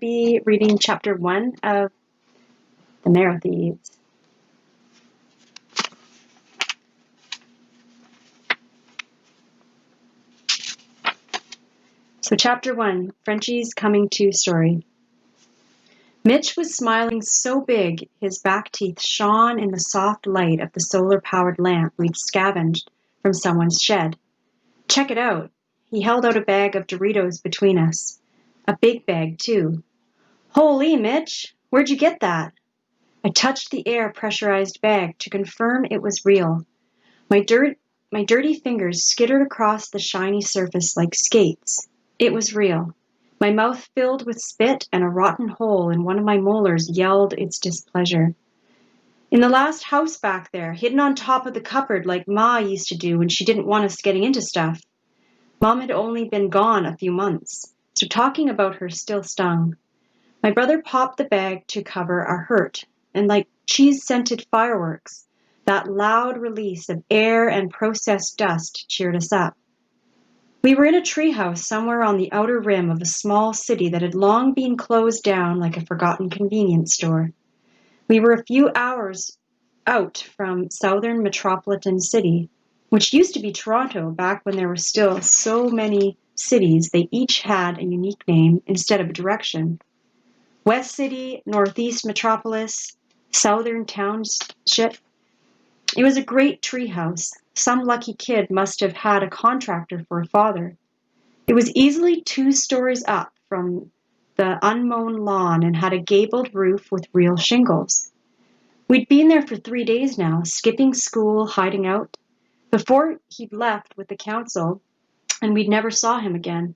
be reading chapter 1 of the Marrow Thieves. So chapter 1, Frenchie's coming to story. Mitch was smiling so big his back teeth shone in the soft light of the solar-powered lamp we'd scavenged from someone's shed. Check it out. He held out a bag of Doritos between us. A big bag, too. Holy, Mitch! Where'd you get that? I touched the air-pressurized bag to confirm it was real. My dirty fingers skittered across the shiny surface like skates. It was real. My mouth filled with spit and a rotten hole in one of my molars yelled its displeasure. In the last house back there, hidden on top of the cupboard like Ma used to do when she didn't want us getting into stuff. Mom had only been gone a few months, so talking about her still stung. My brother popped the bag to cover our hurt, and like cheese-scented fireworks, that loud release of air and processed dust cheered us up. We were in a treehouse somewhere on the outer rim of a small city that had long been closed down like a forgotten convenience store. We were a few hours out from southern metropolitan city, which used to be Toronto back when there were still so many cities they each had a unique name instead of a direction. West City, Northeast Metropolis, Southern Township. It was a great treehouse. Some lucky kid must have had a contractor for a father. It was easily 2 stories up from the unmown lawn and had a gabled roof with real shingles. We'd been there for 3 days now, skipping school, hiding out, before he'd left with the council, and we'd never saw him again.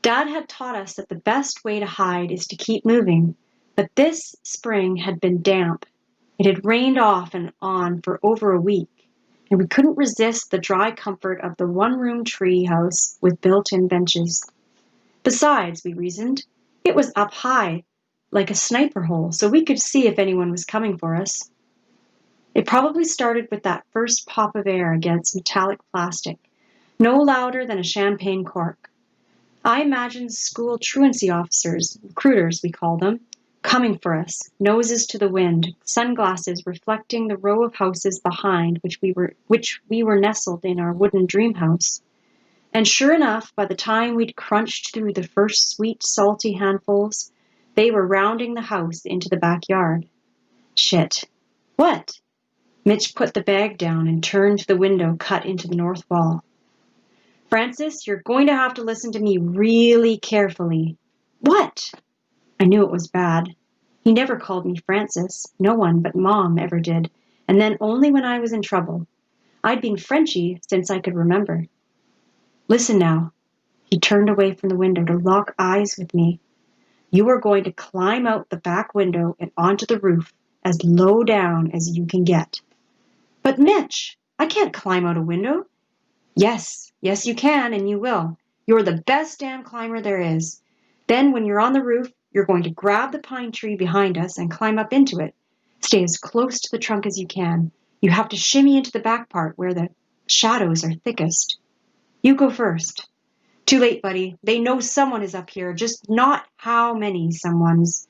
Dad had taught us that the best way to hide is to keep moving, but this spring had been damp. It had rained off and on for over a week, and we couldn't resist the dry comfort of the one-room tree house with built-in benches. Besides, we reasoned, it was up high, like a sniper hole, so we could see if anyone was coming for us. It probably started with that first pop of air against metallic plastic, no louder than a champagne cork. I imagined school truancy officers, recruiters we call them, coming for us, noses to the wind, sunglasses reflecting the row of houses behind which we were nestled in our wooden dream house. And sure enough, by the time we'd crunched through the first sweet, salty handfuls, they were rounding the house into the backyard. Shit. What? Mitch put the bag down and turned to the window cut into the north wall. Francis, you're going to have to listen to me really carefully. What? I knew it was bad. He never called me Francis. No one but Mom ever did, and then only when I was in trouble. I'd been Frenchie since I could remember. Listen now. He turned away from the window to lock eyes with me. You are going to climb out the back window and onto the roof as low down as you can get. But Mitch, I can't climb out a window. Yes, you can, and you will. You're the best damn climber there is. Then when you're on the roof, you're going to grab the pine tree behind us and climb up into it. Stay as close to the trunk as you can. You have to shimmy into the back part where the shadows are thickest. You go first. Too late, buddy. They know someone is up here, just not how many someones.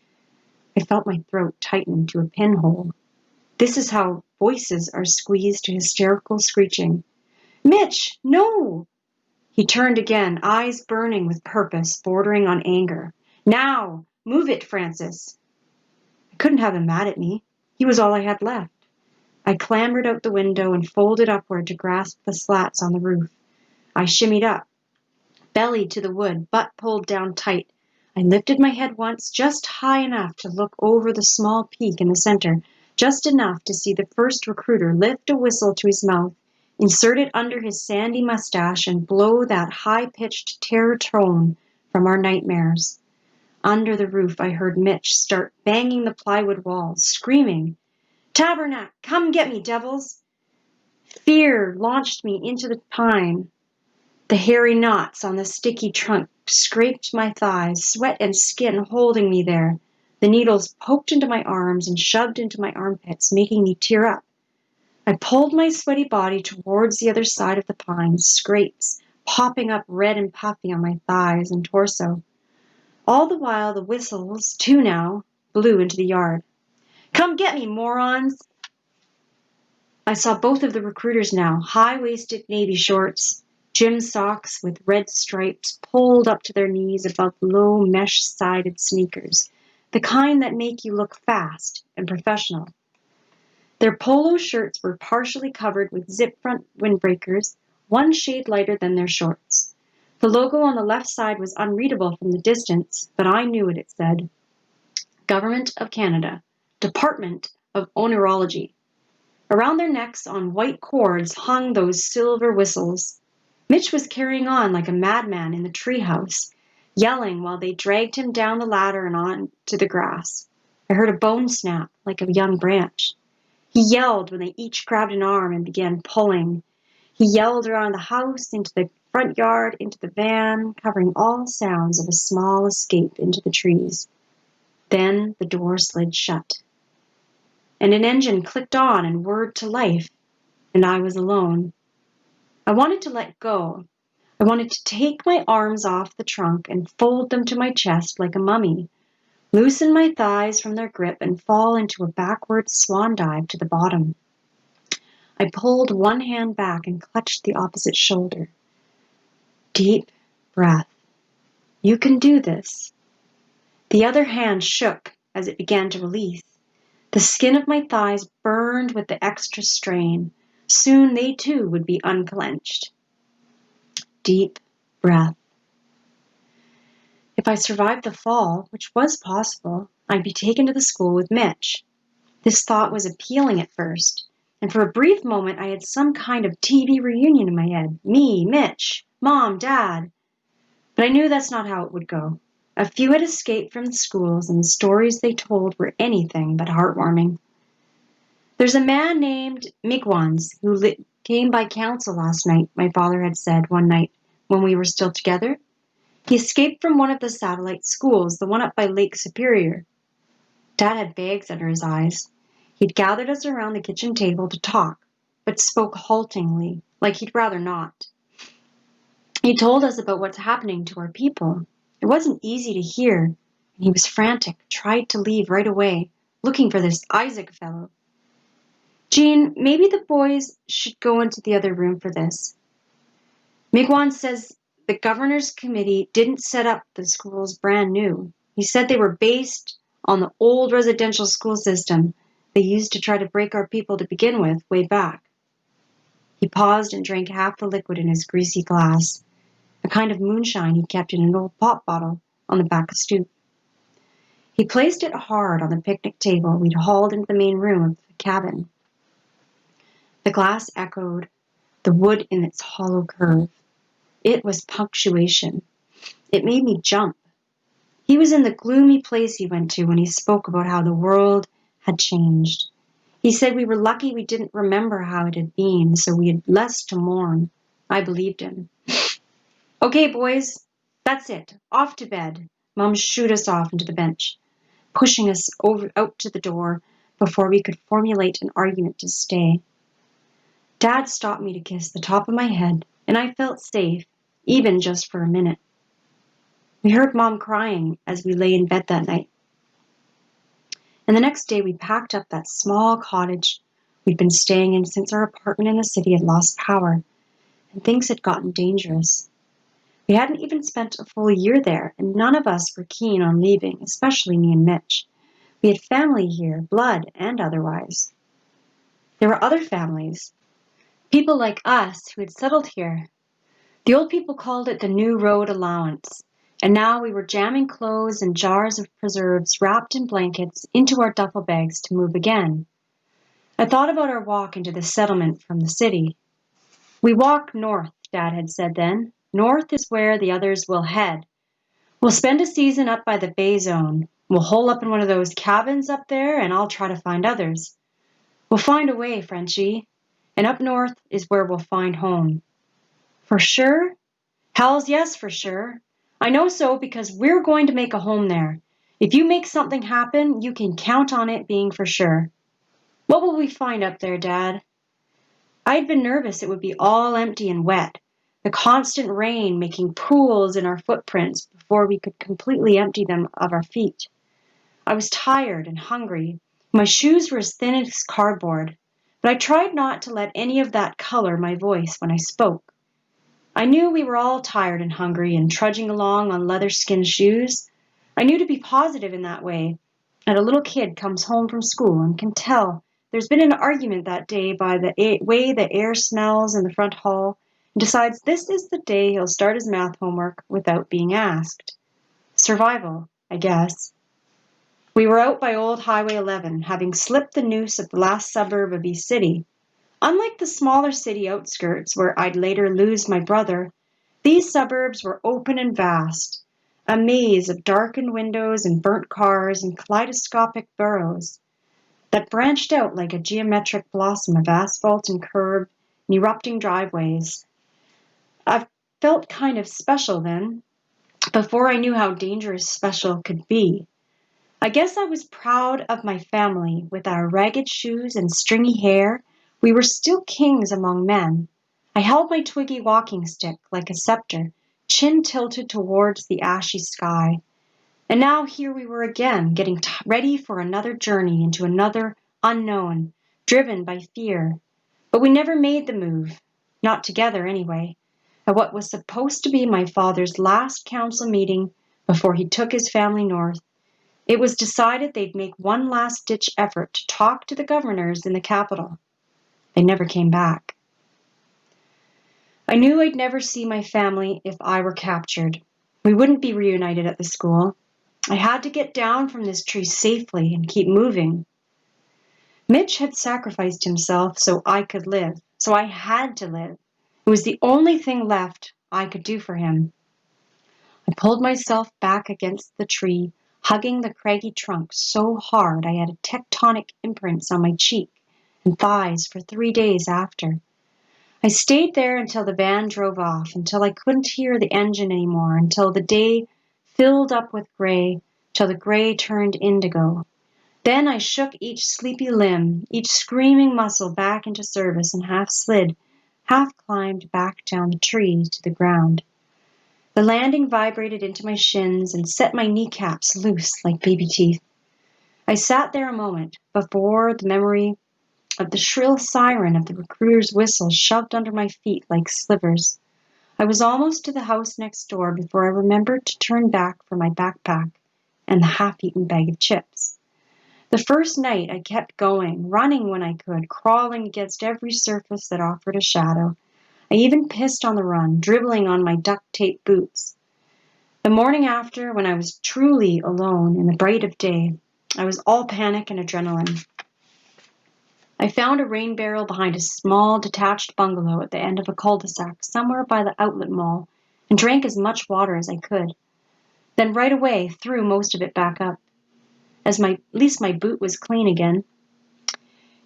I felt my throat tighten to a pinhole. This is how voices are squeezed to hysterical screeching. Mitch, no! He turned again, eyes burning with purpose, bordering on anger. Now, move it, Francis. I couldn't have him mad at me. He was all I had left. I clambered out the window and folded upward to grasp the slats on the roof. I shimmied up, belly to the wood, butt pulled down tight. I lifted my head once, just high enough to look over the small peak in the center, just enough to see the first recruiter lift a whistle to his mouth, insert it under his sandy mustache, and blow that high-pitched terror tone from our nightmares. Under the roof, I heard Mitch start banging the plywood walls, screaming, Tabernac, come get me, devils! Fear launched me into the pine. The hairy knots on the sticky trunk scraped my thighs, sweat and skin holding me there. The needles poked into my arms and shoved into my armpits, making me tear up. I pulled my sweaty body towards the other side of the pines, scrapes popping up red and puffy on my thighs and torso. All the while the whistles, two now, blew into the yard. "Come get me, morons!" I saw both of the recruiters now, high-waisted navy shorts, gym socks with red stripes pulled up to their knees above low mesh-sided sneakers, the kind that make you look fast and professional. Their polo shirts were partially covered with zip-front windbreakers, one shade lighter than their shorts. The logo on the left side was unreadable from the distance, but I knew what it said. Government of Canada, Department of Onerology. Around their necks on white cords hung those silver whistles. Mitch was carrying on like a madman in the treehouse, yelling while they dragged him down the ladder and on to the grass. I heard a bone snap like a young branch. He yelled when they each grabbed an arm and began pulling. He yelled around the house, into the front yard, into the van, covering all sounds of a small escape into the trees. Then the door slid shut, and an engine clicked on and whirred to life, and I was alone. I wanted to let go. I wanted to take my arms off the trunk and fold them to my chest like a mummy, loosen my thighs from their grip and fall into a backward swan dive to the bottom. I pulled one hand back and clutched the opposite shoulder. Deep breath. You can do this. The other hand shook as it began to release. The skin of my thighs burned with the extra strain. Soon they too would be unclenched. Deep breath. If I survived the fall, which was possible, I'd be taken to the school with Mitch. This thought was appealing at first, and for a brief moment I had some kind of TV reunion in my head. Me, Mitch, Mom, Dad. But I knew that's not how it would go. A few had escaped from the schools, and the stories they told were anything but heartwarming. There's a man named Migwans who came by council last night, my father had said one night when we were still together. He escaped from one of the satellite schools, the one up by Lake Superior. Dad had bags under his eyes. He'd gathered us around the kitchen table to talk, but spoke haltingly, like he'd rather not. He told us about what's happening to our people. It wasn't easy to hear, and he was frantic, tried to leave right away, looking for this Isaac fellow. Jean, maybe the boys should go into the other room for this. Migwan says the governor's committee didn't set up the schools brand new. He said they were based on the old residential school system they used to try to break our people to begin with way back. He paused and drank half the liquid in his greasy glass, a kind of moonshine he kept in an old pop bottle on the back stoop. He placed it hard on the picnic table we'd hauled into the main room of the cabin. The glass echoed, the wood in its hollow curve. It was punctuation. It made me jump. He was in the gloomy place he went to when he spoke about how the world had changed. He said we were lucky we didn't remember how it had been, so we had less to mourn. I believed him. Okay, boys, that's it. Off to bed. Mom shooed us off into the bench, pushing us out to the door before we could formulate an argument to stay. Dad stopped me to kiss the top of my head, and I felt safe, even just for a minute. We heard Mom crying as we lay in bed that night. And the next day we packed up that small cottage we'd been staying in since our apartment in the city had lost power, and things had gotten dangerous. We hadn't even spent a full year there, and none of us were keen on leaving, especially me and Mitch. We had family here, blood and otherwise. There were other families, people like us who had settled here. The old people called it the New Road Allowance, and now we were jamming clothes and jars of preserves wrapped in blankets into our duffel bags to move again. I thought about our walk into the settlement from the city. We walk north, Dad had said then. North is where the others will head. We'll spend a season up by the Bay Zone. We'll hole up in one of those cabins up there, and I'll try to find others. We'll find a way, Frenchie. And up north is where we'll find home. For sure? Hells yes, for sure. I know so because we're going to make a home there. If you make something happen, you can count on it being for sure. What will we find up there, Dad? I'd been nervous it would be all empty and wet, the constant rain making pools in our footprints before we could completely empty them of our feet. I was tired and hungry. My shoes were as thin as cardboard, but I tried not to let any of that color my voice when I spoke. I knew we were all tired and hungry and trudging along on leather-skin shoes. I knew to be positive in that way. And a little kid comes home from school and can tell there's been an argument that day by the way the air smells in the front hall, and decides this is the day he'll start his math homework without being asked. Survival, I guess. We were out by Old Highway 11, having slipped the noose at the last suburb of East City. Unlike the smaller city outskirts where I'd later lose my brother, these suburbs were open and vast, a maze of darkened windows and burnt cars and kaleidoscopic boroughs that branched out like a geometric blossom of asphalt and curb and erupting driveways. I felt kind of special then, before I knew how dangerous special could be. I guess I was proud of my family. With our ragged shoes and stringy hair, we were still kings among men. I held my twiggy walking stick like a scepter, chin tilted towards the ashy sky. And now here we were again, getting ready for another journey into another unknown, driven by fear. But we never made the move, not together anyway, at what was supposed to be my father's last council meeting before he took his family north. It was decided they'd make one last-ditch effort to talk to the governors in the capital. They never came back. I knew I'd never see my family if I were captured. We wouldn't be reunited at the school. I had to get down from this tree safely and keep moving. Mitch had sacrificed himself so I could live, so I had to live. It was the only thing left I could do for him. I pulled myself back against the tree, hugging the craggy trunk so hard I had tectonic imprints on my cheek and thighs for 3 days after. I stayed there until the van drove off, until I couldn't hear the engine anymore, until the day filled up with gray, till the gray turned indigo. Then I shook each sleepy limb, each screaming muscle back into service and half slid, half climbed back down the tree to the ground. The landing vibrated into my shins and set my kneecaps loose like baby teeth. I sat there a moment before the memory of the shrill siren of the recruiter's whistle shoved under my feet like slivers. I was almost to the house next door before I remembered to turn back for my backpack and the half-eaten bag of chips. The first night I kept going, running when I could, crawling against every surface that offered a shadow. I even pissed on the run, dribbling on my duct-tape boots. The morning after, when I was truly alone in the bright of day, I was all panic and adrenaline. I found a rain barrel behind a small, detached bungalow at the end of a cul-de-sac somewhere by the outlet mall and drank as much water as I could. Then right away threw most of it back up, as at least my boot was clean again.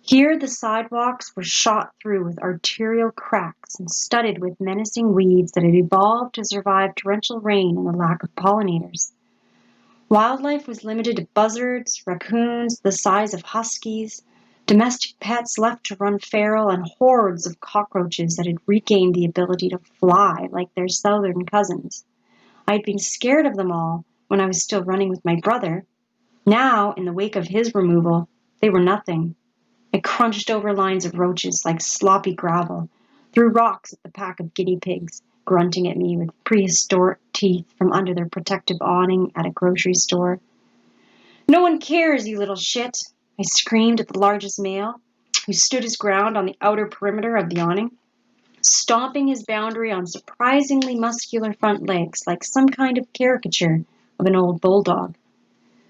Here the sidewalks were shot through with arterial cracks and studded with menacing weeds that had evolved to survive torrential rain and the lack of pollinators. Wildlife was limited to buzzards, raccoons the size of huskies, domestic pets left to run feral, and hordes of cockroaches that had regained the ability to fly like their southern cousins. I had been scared of them all when I was still running with my brother. Now, in the wake of his removal, they were nothing. I crunched over lines of roaches like sloppy gravel, threw rocks at the pack of guinea pigs, grunting at me with prehistoric teeth from under their protective awning at a grocery store. "No one cares, you little shit," I screamed at the largest male, who stood his ground on the outer perimeter of the awning, stomping his boundary on surprisingly muscular front legs like some kind of caricature of an old bulldog.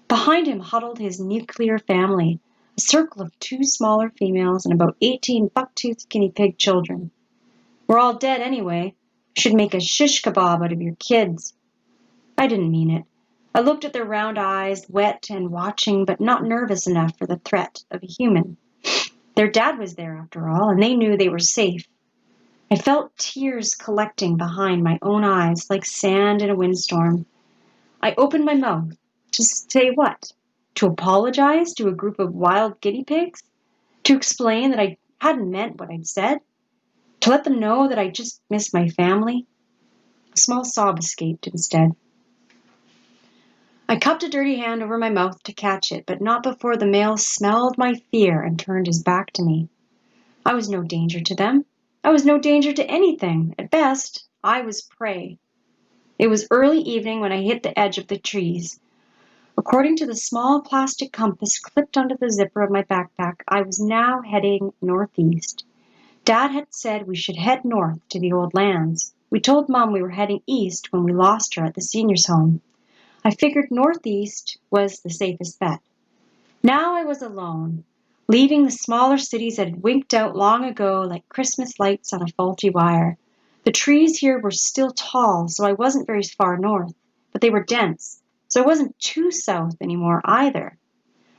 Behind him huddled his nuclear family, a circle of 2 smaller females and about 18 buck-toothed guinea pig children. "We're all dead anyway. Should make a shish kebab out of your kids." I didn't mean it. I looked at their round eyes, wet and watching, but not nervous enough for the threat of a human. Their dad was there, after all, and they knew they were safe. I felt tears collecting behind my own eyes like sand in a windstorm. I opened my mouth. To say what? To apologize to a group of wild guinea pigs? To explain that I hadn't meant what I'd said? To let them know that I just miss my family? A small sob escaped instead. I cupped a dirty hand over my mouth to catch it, but not before the male smelled my fear and turned his back to me. I was no danger to them. I was no danger to anything. At best, I was prey. It was early evening when I hit the edge of the trees. According to the small plastic compass clipped onto the zipper of my backpack, I was now heading northeast. Dad had said we should head north to the old lands. We told Mom we were heading east when we lost her at the seniors' home. I figured northeast was the safest bet. Now I was alone, leaving the smaller cities that had winked out long ago like Christmas lights on a faulty wire. The trees here were still tall, so I wasn't very far north, but they were dense, so I wasn't too south anymore either.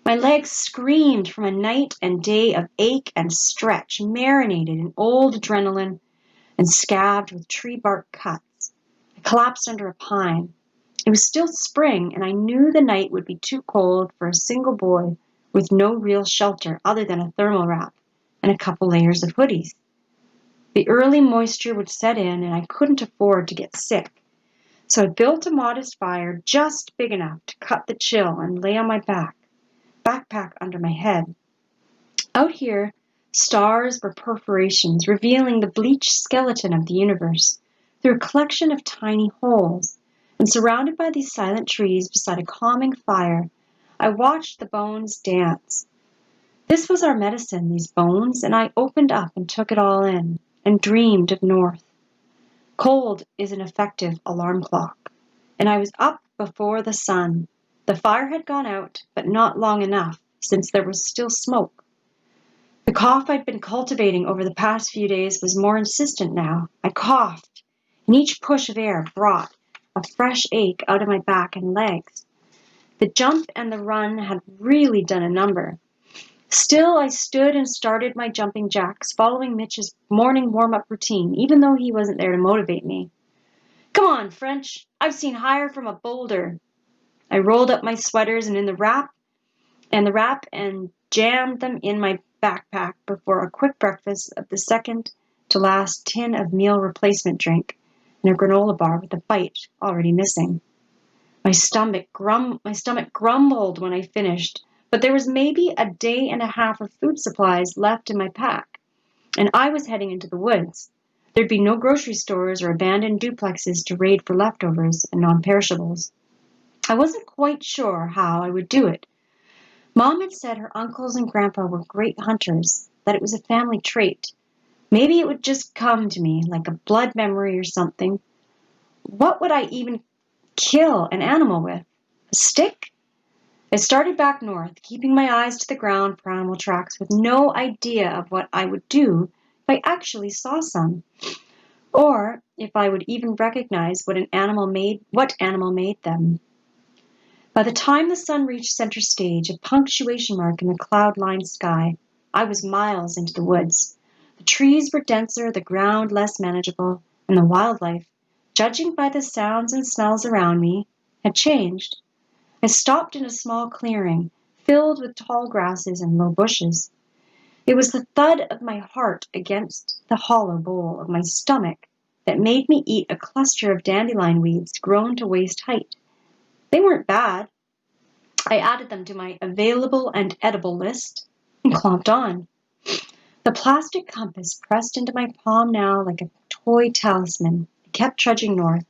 My legs screamed from a night and day of ache and stretch, marinated in old adrenaline and scabbed with tree bark cuts. I collapsed under a pine. It was still spring, and I knew the night would be too cold for a single boy with no real shelter other than a thermal wrap and a couple layers of hoodies. The early moisture would set in, and I couldn't afford to get sick. So I built a modest fire just big enough to cut the chill and lay on my backpack under my head. Out here, stars were perforations revealing the bleached skeleton of the universe through a collection of tiny holes. And surrounded by these silent trees beside a calming fire, I watched the bones dance. This was our medicine, these bones, and I opened up and took it all in and dreamed of north. Cold is an effective alarm clock, and I was up before the sun. The fire had gone out, but not long enough, since there was still smoke. The cough I'd been cultivating over the past few days was more insistent now. I coughed, and each push of air brought a fresh ache out of my back and legs. The jump and the run had really done a number. Still, I stood and started my jumping jacks, following Mitch's morning warm-up routine, even though he wasn't there to motivate me. Come on, French. I've seen higher from a boulder. I rolled up my sweaters and the wrap and jammed them in my backpack before a quick breakfast of the second to last tin of meal replacement drink and a granola bar with a bite already missing. My stomach grumbled when I finished, but there was maybe a day and a half of food supplies left in my pack, and I was heading into the woods. There'd be no grocery stores or abandoned duplexes to raid for leftovers and non-perishables. I wasn't quite sure how I would do it. Mom had said her uncles and grandpa were great hunters, that it was a family trait. Maybe it would just come to me like a blood memory or something. What would I even kill an animal with? A stick? I started back north, keeping my eyes to the ground for animal tracks with no idea of what I would do if I actually saw some, or if I would even recognize what animal made them. By the time the sun reached center stage, a punctuation mark in the cloud-lined sky, I was miles into the woods. The trees were denser, the ground less manageable, and the wildlife, judging by the sounds and smells around me, had changed. I stopped in a small clearing, filled with tall grasses and low bushes. It was the thud of my heart against the hollow bowl of my stomach that made me eat a cluster of dandelion weeds grown to waist height. They weren't bad. I added them to my available and edible list and clomped on. The plastic compass pressed into my palm now like a toy talisman. I kept trudging north.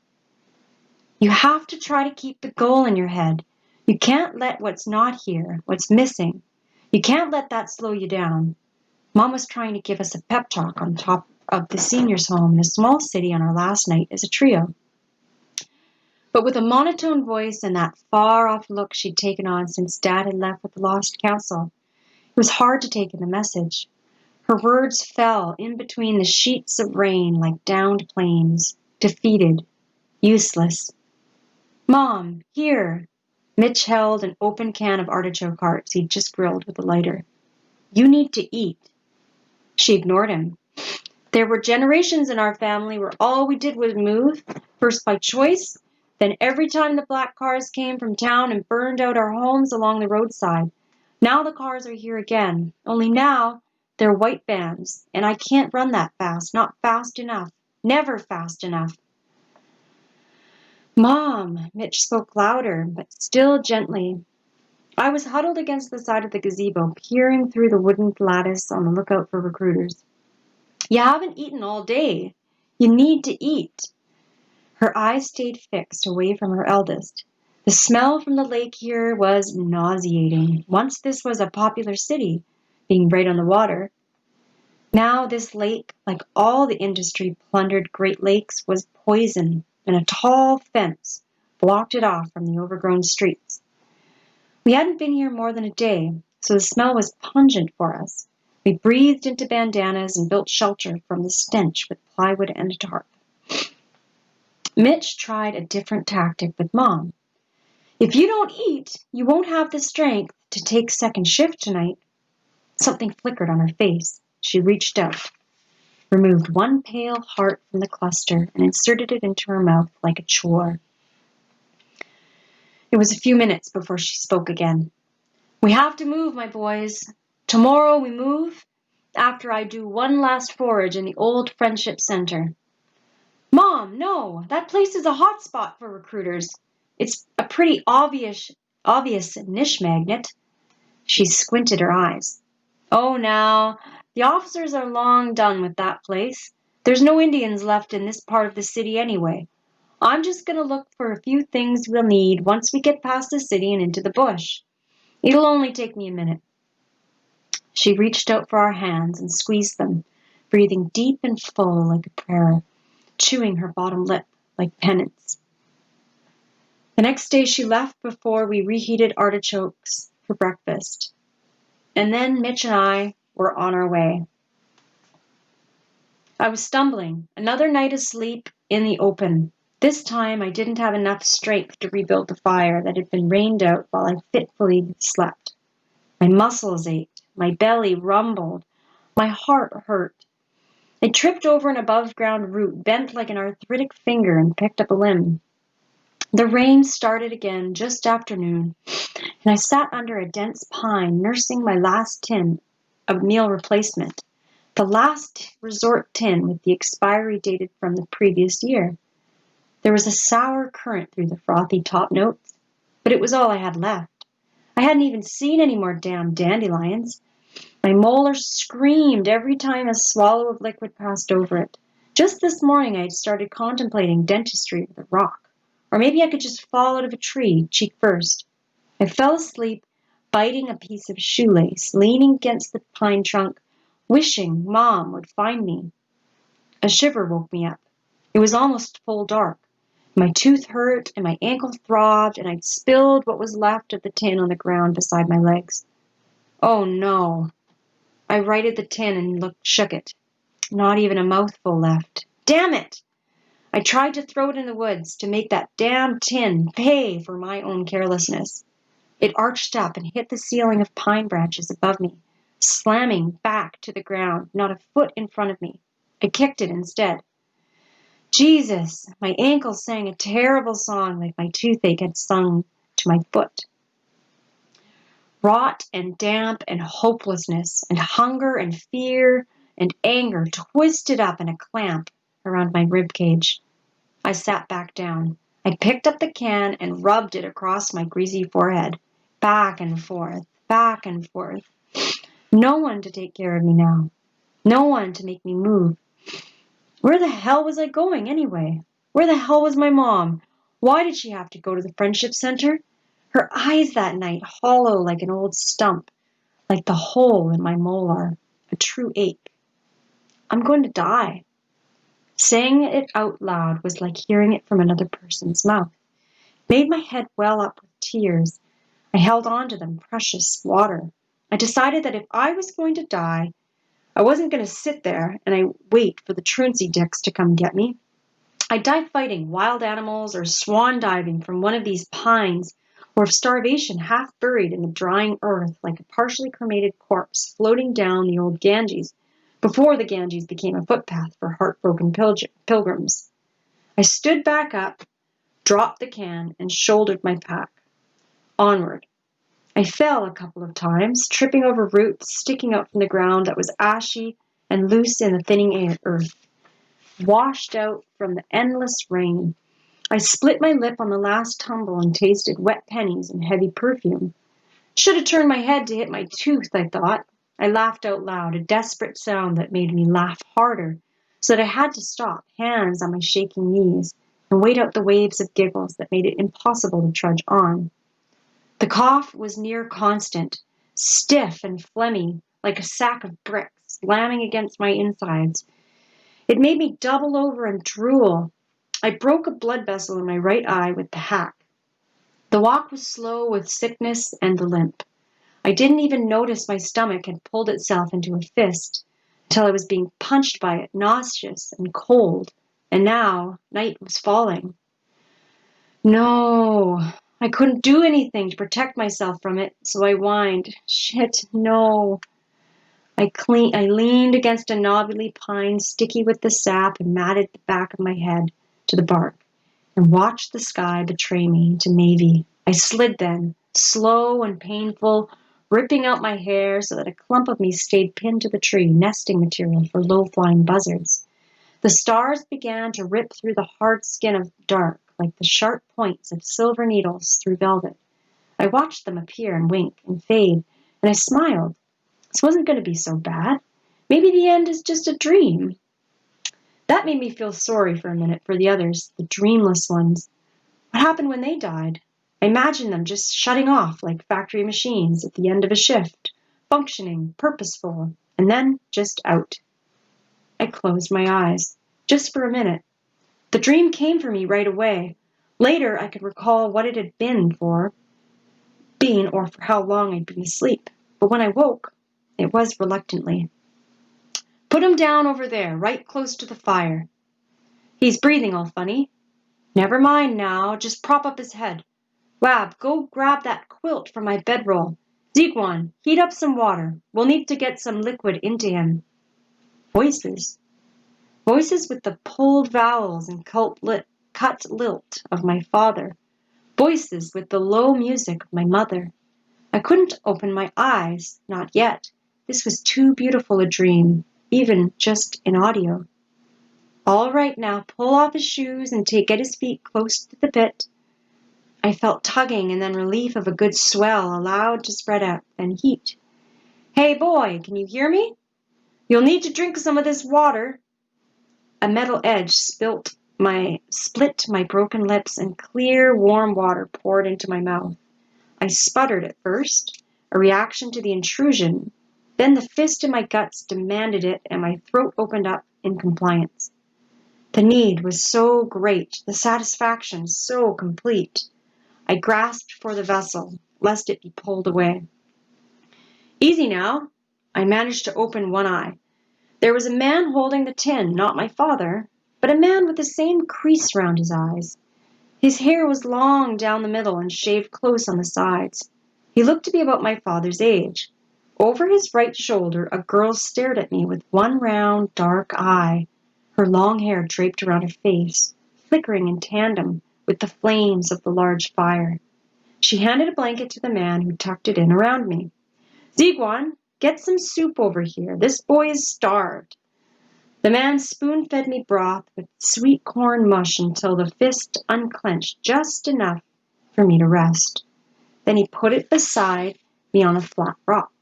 You have to try to keep the goal in your head. You can't let what's not here, what's missing. You can't let that slow you down. Mom was trying to give us a pep talk on top of the seniors' home in a small city on our last night as a trio. But with a monotone voice and that far-off look she'd taken on since Dad had left with the Lost Council, it was hard to take in the message. Her words fell in between the sheets of rain like downed planes, defeated, useless. Mom, here. Mitch held an open can of artichoke hearts he'd just grilled with a lighter. You need to eat. She ignored him. There were generations in our family where all we did was move, first by choice, then every time the black cars came from town and burned out our homes along the roadside. Now the cars are here again, only now They're white vans, and I can't run that fast. Not fast enough. Never fast enough. Mom, Mitch spoke louder, but still gently. I was huddled against the side of the gazebo, peering through the wooden lattice on the lookout for recruiters. You haven't eaten all day. You need to eat. Her eyes stayed fixed away from her eldest. The smell from the lake here was nauseating. Once this was a popular city, being right on the water. Now this lake, like all the industry-plundered Great Lakes, was poison, and a tall fence blocked it off from the overgrown streets. We hadn't been here more than a day, so the smell was pungent for us. We breathed into bandanas and built shelter from the stench with plywood and a tarp. Mitch tried a different tactic with Mom. If you don't eat, you won't have the strength to take second shift tonight. Something flickered on her face. She reached out, removed one pale heart from the cluster, and inserted it into her mouth like a chore. It was a few minutes before she spoke again. We have to move, my boys. Tomorrow we move, after I do one last forage in the old Friendship Center. Mom, no, that place is a hot spot for recruiters. It's a pretty obvious niche magnet. She squinted her eyes. Oh, now, the officers are long done with that place. There's no Indians left in this part of the city anyway. I'm just going to look for a few things we'll need once we get past the city and into the bush. It'll only take me a minute. She reached out for our hands and squeezed them, breathing deep and full like a prayer, chewing her bottom lip like penance. The next day she left before we reheated artichokes for breakfast. And then Mitch and I were on our way. I was stumbling, another night asleep in the open. This time I didn't have enough strength to rebuild the fire that had been rained out while I fitfully slept. My muscles ached, my belly rumbled, my heart hurt. I tripped over an above-ground root, bent like an arthritic finger, and picked up a limb. The rain started again just after noon, and I sat under a dense pine, nursing my last tin of meal replacement, the last resort tin with the expiry dated from the previous year. There was a sour current through the frothy top notes, but it was all I had left. I hadn't even seen any more damn dandelions. My molars screamed every time a swallow of liquid passed over it. Just this morning I had started contemplating dentistry with a rock. Or maybe I could just fall out of a tree, cheek first. I fell asleep, biting a piece of shoelace, leaning against the pine trunk, wishing Mom would find me. A shiver woke me up. It was almost full dark. My tooth hurt and my ankle throbbed, and I'd spilled what was left of the tin on the ground beside my legs. Oh no. I righted the tin and shook it. Not even a mouthful left. Damn it! I tried to throw it in the woods to make that damn tin pay for my own carelessness. It arched up and hit the ceiling of pine branches above me, slamming back to the ground, not a foot in front of me. I kicked it instead. Jesus, my ankle sang a terrible song like my toothache had sung to my foot. Rot and damp and hopelessness and hunger and fear and anger twisted up in a clamp around my rib cage. I sat back down. I picked up the can and rubbed it across my greasy forehead, back and forth, back and forth. No one to take care of me now. No one to make me move. Where the hell was I going anyway? Where the hell was my mom? Why did she have to go to the Friendship Center? Her eyes that night hollow like an old stump, like the hole in my molar, a true ache. I'm going to die. Saying it out loud was like hearing it from another person's mouth. It made my head well up with tears. I held on to them, precious water. I decided that if I was going to die, I wasn't going to sit there and I wait for the truancy dicks to come get me. I'd die fighting wild animals or swan diving from one of these pines, or of starvation half buried in the drying earth like a partially cremated corpse floating down the old Ganges, before the Ganges became a footpath for heartbroken pilgrims. I stood back up, dropped the can, and shouldered my pack. Onward. I fell a couple of times, tripping over roots sticking out from the ground that was ashy and loose in the thinning earth, washed out from the endless rain. I split my lip on the last tumble and tasted wet pennies and heavy perfume. Should have turned my head to hit my tooth, I thought. I laughed out loud, a desperate sound that made me laugh harder, so that I had to stop, hands on my shaking knees, and wait out the waves of giggles that made it impossible to trudge on. The cough was near constant, stiff and phlegmy, like a sack of bricks slamming against my insides. It made me double over and drool. I broke a blood vessel in my right eye with the hack. The walk was slow with sickness and the limp. I didn't even notice my stomach had pulled itself into a fist till I was being punched by it, nauseous and cold, and now night was falling. No, I couldn't do anything to protect myself from it, so I whined, "Shit, no." I leaned against a knobbly pine, sticky with the sap, and matted the back of my head to the bark, and watched the sky betray me into navy. I slid then, slow and painful, ripping out my hair so that a clump of me stayed pinned to the tree, nesting material for low-flying buzzards. The stars began to rip through the hard skin of dark, like the sharp points of silver needles through velvet. I watched them appear and wink and fade, and I smiled. This wasn't going to be so bad. Maybe the end is just a dream. That made me feel sorry for a minute for the others, the dreamless ones. What happened when they died? I imagined them just shutting off like factory machines at the end of a shift, functioning, purposeful, and then just out. I closed my eyes, just for a minute. The dream came for me right away. Later, I could recall what it had been or for how long I'd been asleep. But when I woke, it was reluctantly. "Put him down over there, right close to the fire. He's breathing all funny. Never mind now, just prop up his head. Wab, go grab that quilt from my bedroll. Ziguan, heat up some water. We'll need to get some liquid into him." Voices. Voices with the pulled vowels and cut lilt of my father. Voices with the low music of my mother. I couldn't open my eyes, not yet. This was too beautiful a dream, even just in audio. "All right now, pull off his shoes and get his feet close to the pit." I felt tugging and then relief of a good swell, allowed to spread out, then heat. "Hey boy, can you hear me? You'll need to drink some of this water." A metal edge split my broken lips, and clear, warm water poured into my mouth. I sputtered at first, a reaction to the intrusion. Then the fist in my guts demanded it, and my throat opened up in compliance. The need was so great, the satisfaction so complete. I grasped for the vessel, lest it be pulled away. "Easy now." I managed to open one eye. There was a man holding the tin, not my father, but a man with the same crease round his eyes. His hair was long down the middle and shaved close on the sides. He looked to be about my father's age. Over his right shoulder, a girl stared at me with one round, dark eye, her long hair draped around her face, flickering in tandem with the flames of the large fire. She handed a blanket to the man, who tucked it in around me. "Ziguan, get some soup over here. This boy is starved." The man spoon-fed me broth with sweet corn mush until the fist unclenched just enough for me to rest. Then he put it beside me on a flat rock.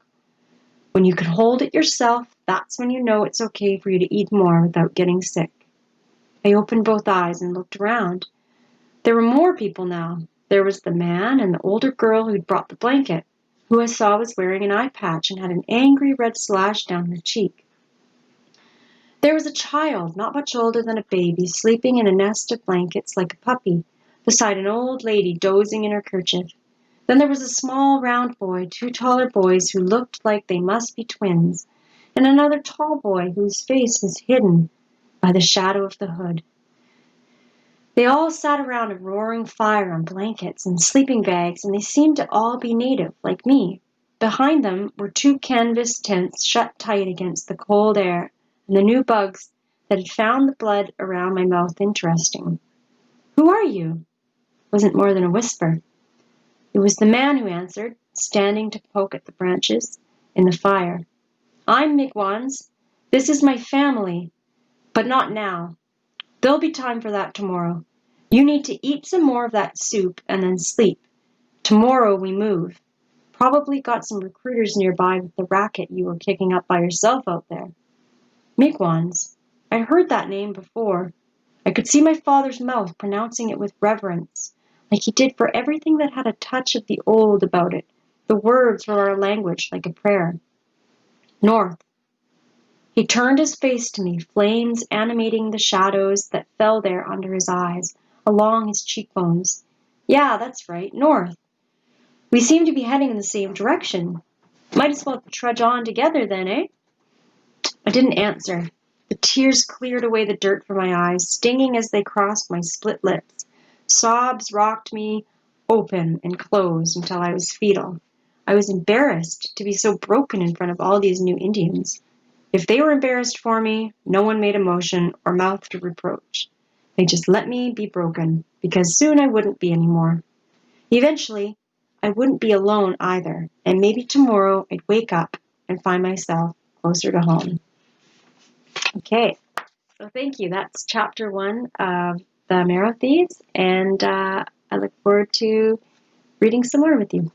When you can hold it yourself, that's when you know it's okay for you to eat more without getting sick. I opened both eyes and looked around. There were more people now. There was the man and the older girl who'd brought the blanket, who I saw was wearing an eye patch and had an angry red slash down her cheek. There was a child, not much older than a baby, sleeping in a nest of blankets like a puppy, beside an old lady dozing in her kerchief. Then there was a small, round boy, two taller boys who looked like they must be twins, and another tall boy whose face was hidden by the shadow of the hood. They all sat around a roaring fire on blankets and sleeping bags, and they seemed to all be native, like me. Behind them were two canvas tents shut tight against the cold air, and the new bugs that had found the blood around my mouth interesting. "Who are you?" Wasn't more than a whisper. It was the man who answered. standing to poke at the branches in the fire. I'm Miigwans. This is my family, but not now. There'll be time for that tomorrow. You need to eat some more of that soup and then sleep. Tomorrow we move. Probably got some recruiters nearby with the racket you were kicking up by yourself out there. Miigwans. I heard that name before. I could see my father's mouth pronouncing it with reverence, like he did for everything that had a touch of the old about it, the words were our language like a prayer. North. He turned his face to me, flames animating the shadows that fell there under his eyes, along his cheekbones. Yeah, that's right, north. We seem to be heading in the same direction. Might as well trudge on together then, eh? I didn't answer. The tears cleared away the dirt from my eyes, stinging as they crossed my split lips. Sobs rocked me open and closed until I was fetal. I was embarrassed to be so broken in front of all these new Indians. If they were embarrassed for me, no one made a motion or mouthed a reproach. They just let me be broken, because soon I wouldn't be anymore. Eventually, I wouldn't be alone either, and maybe tomorrow I'd wake up and find myself closer to home. Okay, so thank you. That's chapter 1 of the Marrow Thieves, and I look forward to reading some more with you.